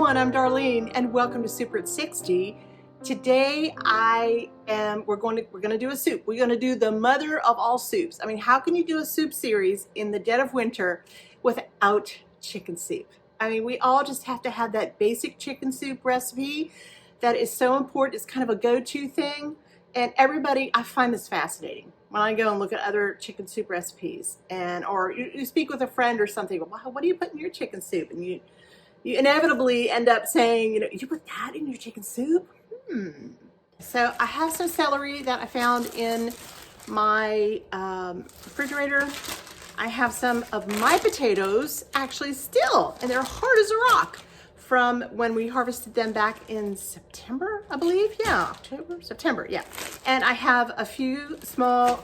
everyone, I'm Darlene and welcome to Super at 60. Today we're going to do a soup. We're going to do the mother of all soups. I mean, how can you do a soup series in the dead of winter without chicken soup? I mean, we all just have to have that basic chicken soup recipe that is so important. It's kind of a go-to thing. And everybody, I find this fascinating when I go and look at other chicken soup recipes, or you speak with a friend or something. Wow, what do you put in your chicken soup? And you inevitably end up saying, you put that in your chicken soup? So I have some celery that I found in my refrigerator. I have some of my potatoes actually still, and they're hard as a rock from when we harvested them back in September, I believe. Yeah, October, September, yeah. And I have a few small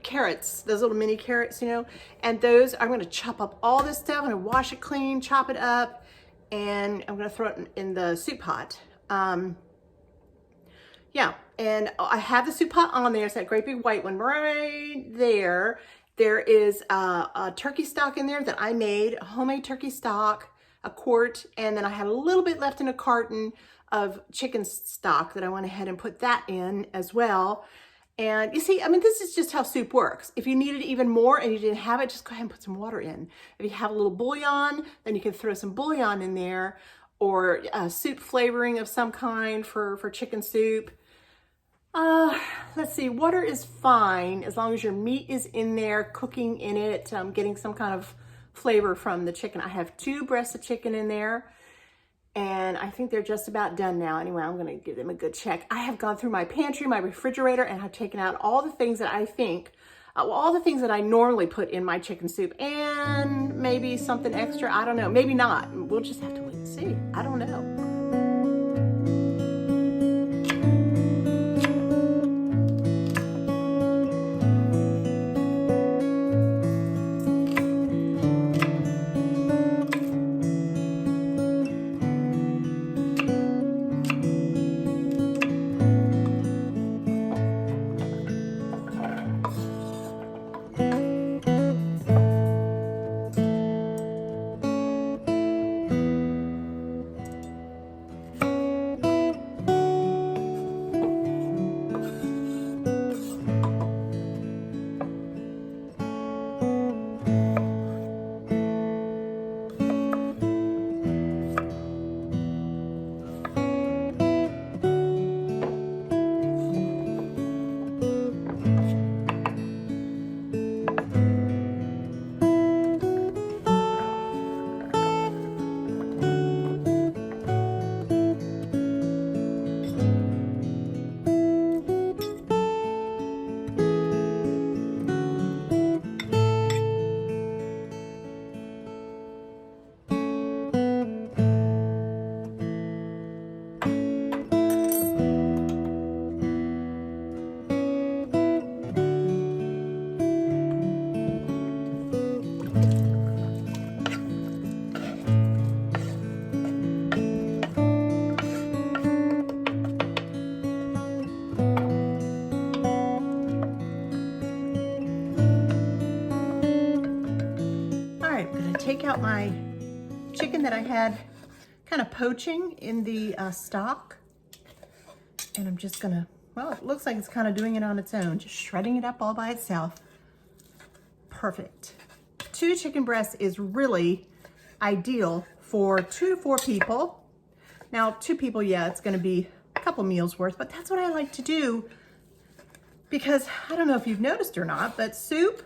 carrots, those little mini carrots, and those, I'm gonna chop up all this stuff. I'm gonna wash it clean, chop it up, and I'm gonna throw it in the soup pot. Yeah, and I have the soup pot on there. It's that great big white one right there. There is a turkey stock in there that I made, a homemade turkey stock, a quart, and then I had a little bit left in a carton of chicken stock that I went ahead and put that in as well. And you see, I mean, this is just how soup works. If you needed even more and you didn't have it, just go ahead and put some water in. If you have a little bouillon, then you can throw some bouillon in there, or soup flavoring of some kind for chicken soup. Let's see, water is fine as long as your meat is in there, cooking in it, getting some kind of flavor from the chicken. I have 2 breasts of chicken in there, and I think they're just about done now. Anyway, I'm gonna give them a good check. I have gone through my pantry, my refrigerator, and I've taken out all the things that I think, all the things that I normally put in my chicken soup, and maybe something extra, I don't know, maybe not. We'll just have to wait and see, I don't know. Take out my chicken that I had kind of poaching in the stock, and I'm just gonna, well, it looks like it's kind of doing it on its own, just shredding it up all by itself. Perfect. 2 chicken breasts is really ideal for 2 to 4 people. Now 2 people, yeah, it's gonna be a couple meals worth, but that's what I like to do, because I don't know if you've noticed or not, but soup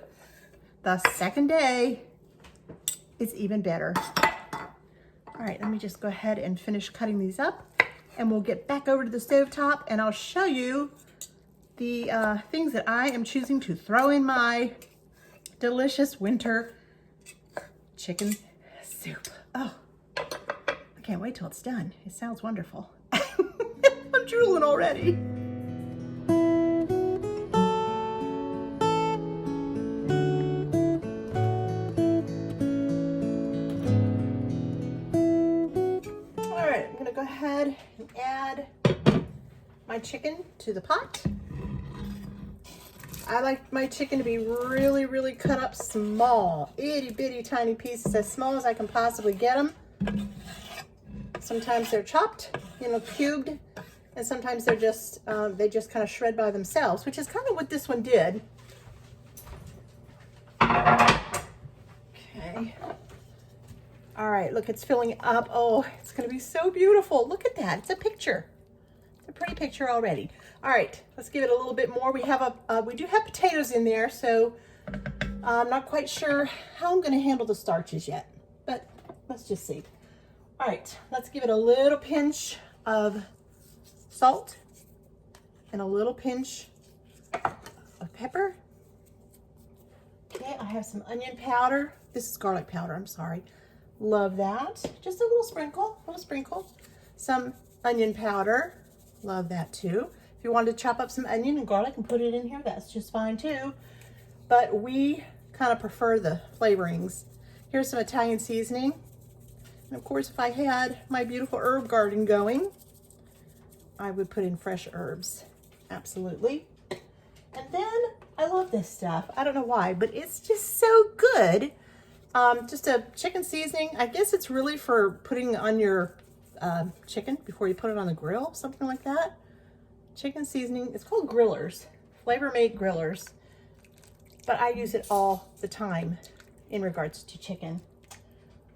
the second day is even better. All right, let me just go ahead and finish cutting these up, and we'll get back over to the stovetop, and I'll show you the things that I am choosing to throw in my delicious winter chicken soup. Oh, I can't wait till it's done. It sounds wonderful. I'm drooling already. Go ahead and add my chicken to the pot. I like my chicken to be really, really cut up small, itty bitty tiny pieces, as small as I can possibly get them. Sometimes they're chopped, cubed, and sometimes they're just, they just kind of shred by themselves, which is kind of what this one did. Okay. All right, look, it's filling up. Oh, it's gonna be so beautiful. Look at that, it's a picture. It's a pretty picture already. All right, let's give it a little bit more. We do have potatoes in there, so I'm not quite sure how I'm gonna handle the starches yet, but let's just see. All right, let's give it a little pinch of salt and a little pinch of pepper. Okay, I have some onion powder. This is garlic powder, I'm sorry. Love that. Just a little sprinkle. Some onion powder. Love that too. If you wanted to chop up some onion and garlic and put it in here, that's just fine too. But we kind of prefer the flavorings. Here's some Italian seasoning. And of course, if I had my beautiful herb garden going, I would put in fresh herbs. Absolutely. And then I love this stuff. I don't know why, but it's just so good. Just a chicken seasoning. I guess it's really for putting on your chicken before you put it on the grill, something like that. Chicken seasoning. It's called grillers, Flavor Mate grillers. But I use it all the time in regards to chicken.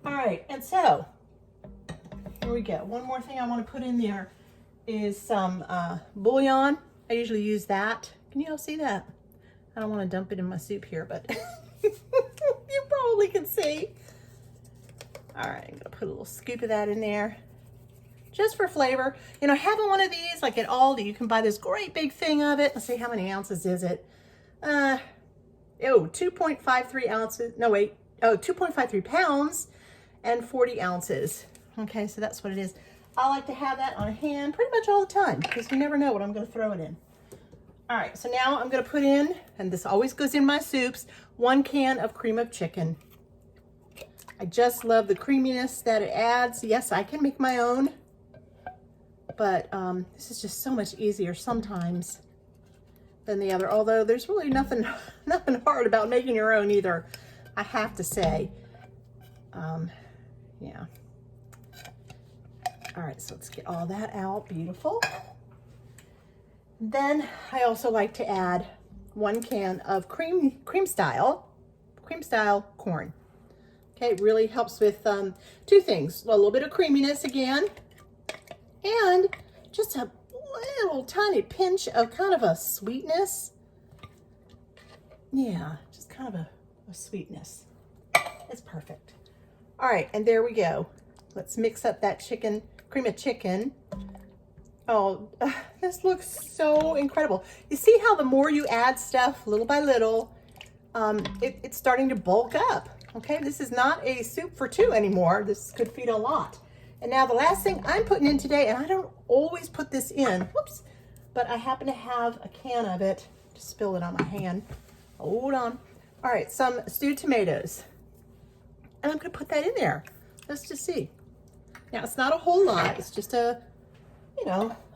All right, and so here we go. One more thing I want to put in there is some bouillon. I usually use that. Can you all see that? I don't want to dump it in my soup here, but you probably can see. All right, I'm gonna put a little scoop of that in there just for flavor. Having one of these, like at Aldi, you can buy this great big thing of it. Let's see, how many ounces is it? 2.53 ounces. No, wait. 2.53 pounds and 40 ounces. Okay, so that's what it is. I like to have that on hand pretty much all the time because you never know what I'm going to throw it in. All right, so now I'm going to put in, and this always goes in my soups, 1 can of cream of chicken. I just love the creaminess that it adds. Yes, I can make my own, but this is just so much easier sometimes than the other. Although there's really nothing hard about making your own either, I have to say. Yeah. All right, so let's get all that out. Beautiful. Then I also like to add 1 can of cream style corn. Okay, it really helps with 2 things. A little bit of creaminess again, and just a little tiny pinch of kind of a sweetness. Yeah, just kind of a sweetness. It's perfect. All right, and there we go. Let's mix up that cream of chicken. Oh, this looks so incredible. You see how the more you add stuff little by little, it's starting to bulk up. Okay, this is not a soup for 2 anymore. This could feed a lot. And now the last thing I'm putting in today, and I don't always put this in, whoops, but I happen to have a can of it. Just spill it on my hand. Hold on. All right, some stewed tomatoes. And I'm gonna put that in there. Let's just see. Now it's not a whole lot. It's just a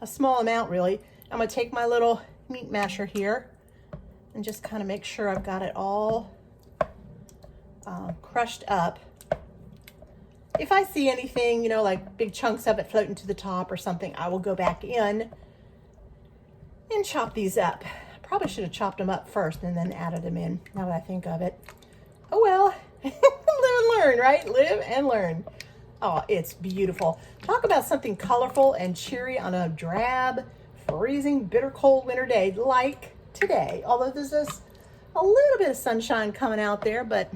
small amount really. I'm gonna take my little meat masher here and just kind of make sure I've got it all crushed up. If I see anything, like big chunks of it floating to the top or something, I will go back in and chop these up. Probably should have chopped them up first and then added them in, now that I think of it. Oh well, live and learn, right? Live and learn. Oh, it's beautiful. Talk about something colorful and cheery on a drab, freezing, bitter cold winter day like today. Although there's just a little bit of sunshine coming out there, but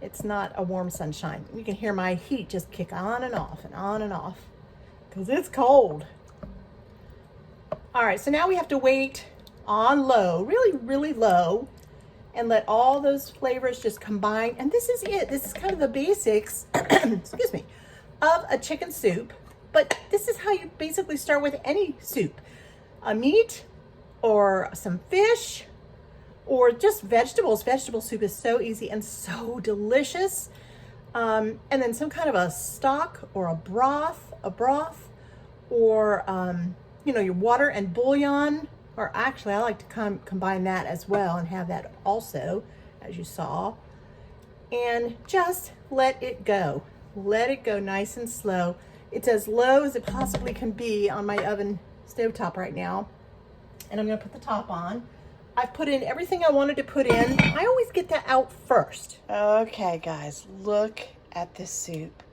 it's not a warm sunshine. You can hear my heat just kick on and off and on and off because it's cold. All right, so now we have to wait on low, really, really low, and let all those flavors just combine. And this is it. This is kind of the basics, excuse me, of a chicken soup. But this is how you basically start with any soup. A meat or some fish or just vegetables. Vegetable soup is so easy and so delicious. And then some kind of a stock or a broth or, your water and bouillon. Or actually, I like to combine that as well and have that also, as you saw. And just let it go. let it go nice and slow. It's as low as it possibly can be on my oven stovetop right now. And I'm gonna put the top on. I've put in everything I wanted to put in. I always get that out first. Okay, guys, look at this soup.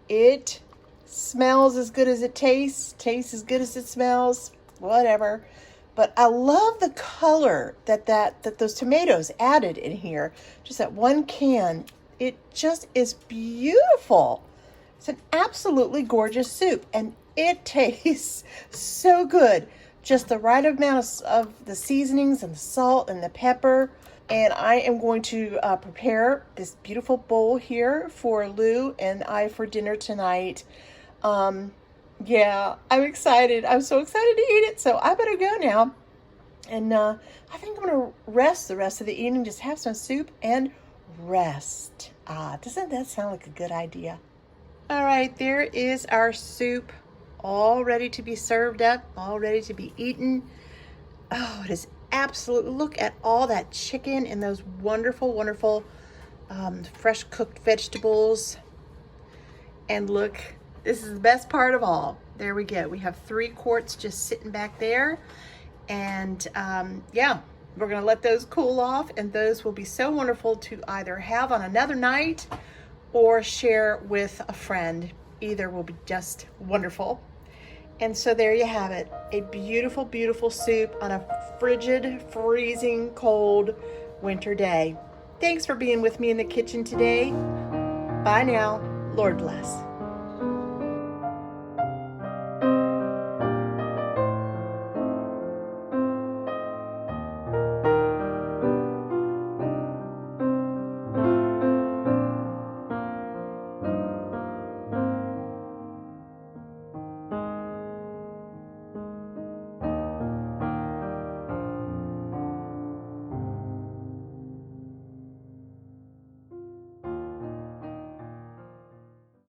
It smells as good as it tastes as good as it smells, whatever. But I love the color that those tomatoes added in here. Just that one can. It just is beautiful. It's an absolutely gorgeous soup, and it tastes so good. Just the right amount of the seasonings and the salt and the pepper. And I am going to prepare this beautiful bowl here for Lou and I for dinner tonight. Yeah, I'm excited. I'm so excited to eat it. So I better go now. And I think I'm going to rest the rest of the evening. Just have some soup and rest. Doesn't that sound like a good idea? All right, there is our soup all ready to be served up, all ready to be eaten. Oh, it is absolutely, look at all that chicken and those wonderful, wonderful fresh cooked vegetables. And look, this is the best part of all. There we go. We have 3 quarts just sitting back there. And yeah, we're gonna let those cool off, and those will be so wonderful to either have on another night or share with a friend. Either will be just wonderful. And so there you have it, a beautiful, beautiful soup on a frigid, freezing cold winter day. Thanks for being with me in the kitchen today. Bye now. Lord bless.